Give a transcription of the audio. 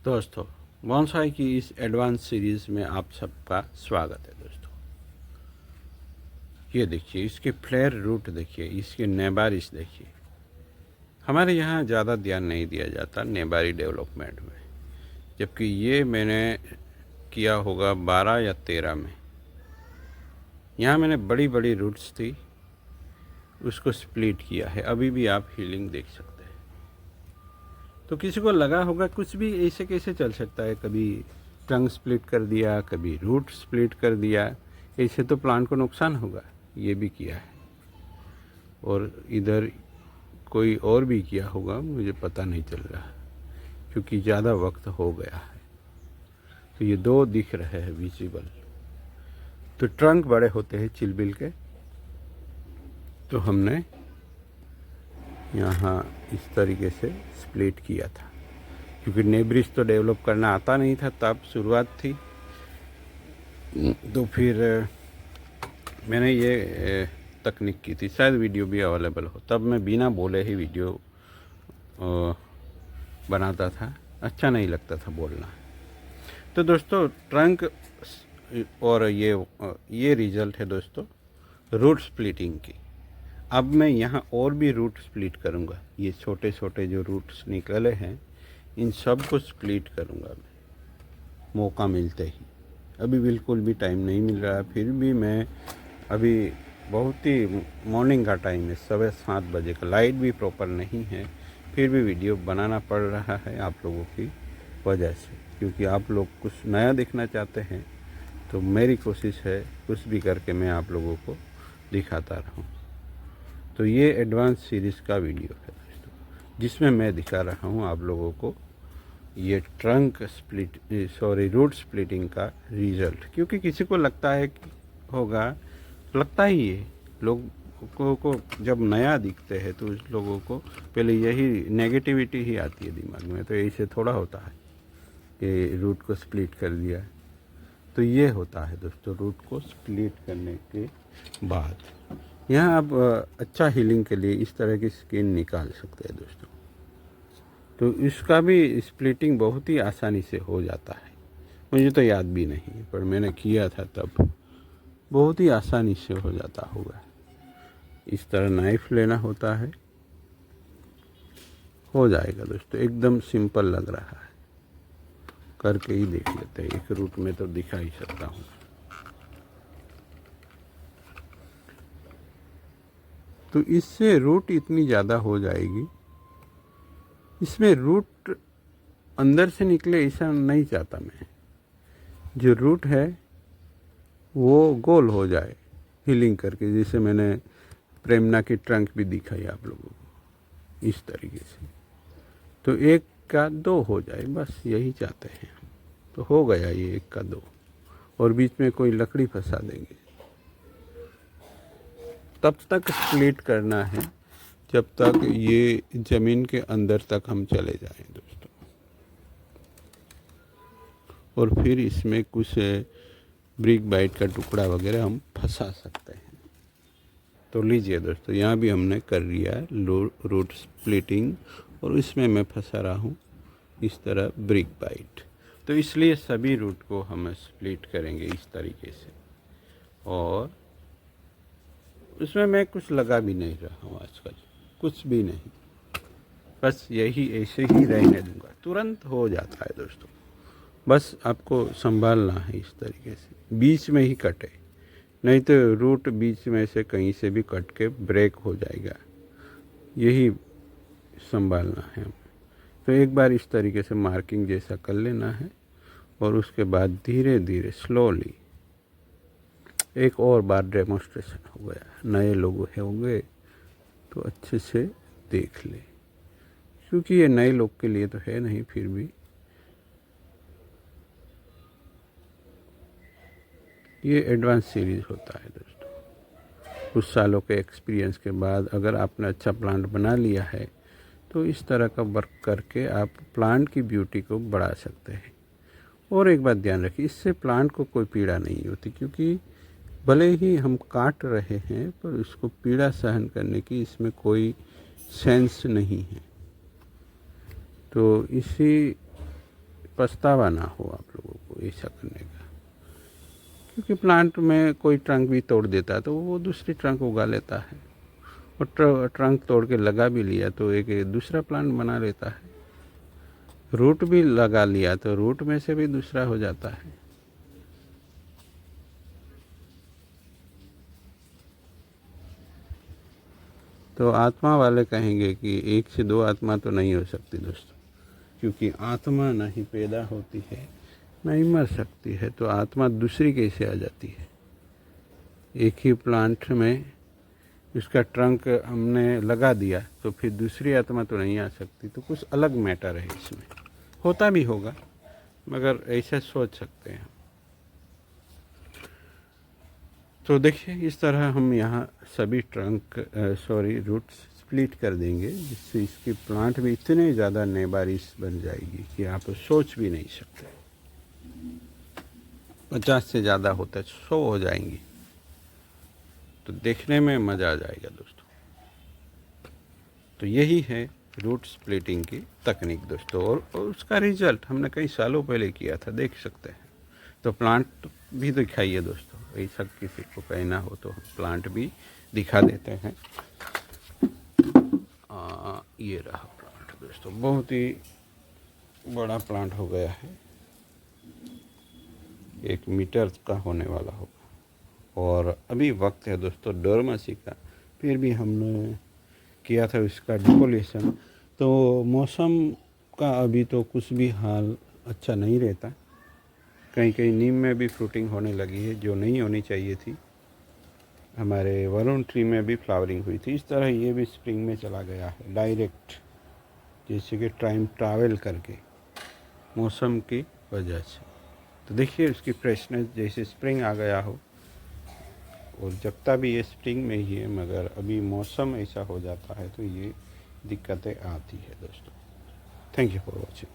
दोस्तों, बोनसाई की इस एडवांस सीरीज़ में आप सबका स्वागत है। दोस्तों, ये देखिए, इसके फ्लेयर रूट देखिए, इसके नेबारिस देखिए। हमारे यहाँ ज़्यादा ध्यान नहीं दिया जाता नेबारी डेवलपमेंट में, जबकि ये मैंने किया होगा 12 या 13 में। यहाँ मैंने बड़ी बड़ी रूट्स थी, उसको स्प्लिट किया है। अभी भी आप हीलिंग देख सकते हैं। तो किसी को लगा होगा कुछ भी ऐसे कैसे चल सकता है, कभी ट्रंक स्प्लिट कर दिया, कभी रूट स्प्लिट कर दिया, ऐसे तो प्लांट को नुकसान होगा। ये भी किया है, और इधर कोई और भी किया होगा, मुझे पता नहीं चल रहा क्योंकि ज़्यादा वक्त हो गया है। तो ये दो दिख रहे हैं विजिबल। तो ट्रंक बड़े होते हैं चिलबिल के, तो हमने यहाँ इस तरीके से स्प्लिट किया था, क्योंकि नेब्रिज तो डेवलप करना आता नहीं था, तब शुरुआत थी। तो फिर मैंने ये तकनीक की थी, शायद वीडियो भी अवेलेबल हो। तब मैं बिना बोले ही वीडियो बनाता था, अच्छा नहीं लगता था बोलना। तो दोस्तों, ट्रंक और ये रिजल्ट है दोस्तों रूट स्प्लिटिंग की। अब मैं यहाँ और भी रूट स्प्लिट करूँगा। ये छोटे छोटे जो रूट्स निकले हैं, इन सब को स्प्लिट करूँगा मैं मौका मिलते ही। अभी बिल्कुल भी टाइम नहीं मिल रहा है, फिर भी मैं अभी बहुत ही मॉर्निंग का टाइम है, 7:15 बजे का, लाइट भी प्रॉपर नहीं है, फिर भी वीडियो बनाना पड़ रहा है आप लोगों की वजह से, क्योंकि आप लोग कुछ नया देखना चाहते हैं। तो मेरी कोशिश है कुछ भी करके मैं आप लोगों को दिखाता रहूं। तो ये एडवांस सीरीज़ का वीडियो है दोस्तों, जिसमें मैं दिखा रहा हूँ आप लोगों को ये ट्रंक रूट स्प्लिटिंग का रिज़ल्ट। क्योंकि किसी को लगता है होगा, लगता ही है लोगों को जब नया दिखते हैं, तो उस लोगों को पहले यही नेगेटिविटी ही आती है दिमाग में। तो ऐसे थोड़ा होता है कि रूट को स्प्लिट कर दिया। तो ये होता है दोस्तों, रूट को स्प्लिट करने के बाद यहाँ आप अच्छा हीलिंग के लिए इस तरह की स्किन निकाल सकते हैं दोस्तों। तो इसका भी स्प्लिटिंग बहुत ही आसानी से हो जाता है। मुझे तो याद भी नहीं, पर मैंने किया था तब बहुत ही आसानी से हो जाता होगा। इस तरह नाइफ लेना होता है, हो जाएगा दोस्तों। एकदम सिंपल लग रहा है, करके ही देख लेते हैं। एक रूट में तो दिखा ही सकता हूँ। तो इससे रूट इतनी ज़्यादा हो जाएगी। इसमें रूट अंदर से निकले ऐसा नहीं चाहता मैं। जो रूट है वो गोल हो जाए हीलिंग करके, जैसे मैंने प्रेमना की ट्रंक भी दिखाई आप लोगों को इस तरीके से। तो एक का दो हो जाए, बस यही चाहते हैं। तो हो गया ये एक का दो, और बीच में कोई लकड़ी फंसा देंगे। तब तक स्प्लिट करना है जब तक ये ज़मीन के अंदर तक हम चले जाएं दोस्तों। और फिर इसमें कुछ ब्रिक बाइट का टुकड़ा वगैरह हम फंसा सकते हैं। तो लीजिए दोस्तों, यहाँ भी हमने कर लिया रूट स्प्लिटिंग, और इसमें मैं फंसा रहा हूँ इस तरह ब्रिक बाइट। तो इसलिए सभी रूट को हम स्प्लिट करेंगे इस तरीके से। और उसमें मैं कुछ लगा भी नहीं रहा हूँ आजकल, कुछ भी नहीं, बस यही ऐसे ही रहने दूंगा। तुरंत हो जाता है दोस्तों, बस आपको संभालना है इस तरीके से। बीच में ही कटे, नहीं तो रूट बीच में से कहीं से भी कट के ब्रेक हो जाएगा। यही संभालना है। तो एक बार इस तरीके से मार्किंग जैसा कर लेना है, और उसके बाद धीरे धीरे स्लोली एक और बार डेमोन्स्ट्रेशन हो गया। नए लोग होंगे तो अच्छे से देख ले, क्योंकि ये नए लोग के लिए तो है नहीं, फिर भी ये एडवांस सीरीज़ होता है दोस्तों। कुछ सालों के एक्सपीरियंस के बाद अगर आपने अच्छा प्लांट बना लिया है, तो इस तरह का वर्क करके आप प्लांट की ब्यूटी को बढ़ा सकते हैं। और एक बात ध्यान रखिए, इससे प्लांट को कोई पीड़ा नहीं होती, क्योंकि भले ही हम काट रहे हैं, पर उसको पीड़ा सहन करने की इसमें कोई सेंस नहीं है। तो इसी पछतावा ना हो आप लोगों को ऐसा करने का, क्योंकि प्लांट में कोई ट्रंक भी तोड़ देता है तो वो दूसरी ट्रंक उगा लेता है, और ट्रंक तोड़ के लगा भी लिया तो एक दूसरा प्लांट बना लेता है, रूट भी लगा लिया तो रूट में से भी दूसरा हो जाता है। तो आत्मा वाले कहेंगे कि एक से दो आत्मा तो नहीं हो सकती दोस्तों, क्योंकि आत्मा नहीं पैदा होती है नहीं मर सकती है, तो आत्मा दूसरी कैसे आ जाती है। एक ही प्लांट में उसका ट्रंक हमने लगा दिया तो फिर दूसरी आत्मा तो नहीं आ सकती, तो कुछ अलग मैटर है इसमें, होता भी होगा मगर ऐसा सोच सकते हैं। तो देखिए इस तरह हम यहाँ सभी रूट्स स्प्लिट कर देंगे, जिससे इसकी प्लांट भी इतने ज़्यादा नेबारिश बन जाएगी कि आप सोच भी नहीं सकते। 50 से ज़्यादा होता है 100 हो जाएंगी, तो देखने में मज़ा आ जाएगा दोस्तों। तो यही है रूट स्प्लिटिंग की तकनीक दोस्तों, और उसका रिजल्ट हमने कई सालों पहले किया था, देख सकते हैं। तो प्लांट भी दिखाइए दोस्तों, ऐसा किसी को कहना हो तो प्लांट भी दिखा देते हैं। ये रहा प्लांट दोस्तों, बहुत ही बड़ा प्लांट हो गया है, 1 मीटर का होने वाला होगा। और अभी वक्त है दोस्तों डोरमेसी का, फिर भी हमने किया था इसका डिपोलेशन। तो मौसम का अभी तो कुछ भी हाल अच्छा नहीं रहता, कहीं कहीं नीम में भी फ्रूटिंग होने लगी है जो नहीं होनी चाहिए थी। हमारे वरुण ट्री में भी फ्लावरिंग हुई थी। इस तरह ये भी स्प्रिंग में चला गया है डायरेक्ट, जैसे कि टाइम ट्रैवल करके मौसम की वजह से। तो देखिए उसकी फ्रेशनेस जैसे स्प्रिंग आ गया हो, और जगता भी ये स्प्रिंग में ही है, मगर अभी मौसम ऐसा हो जाता है तो ये दिक्कतें आती है दोस्तों। Thank you for watching.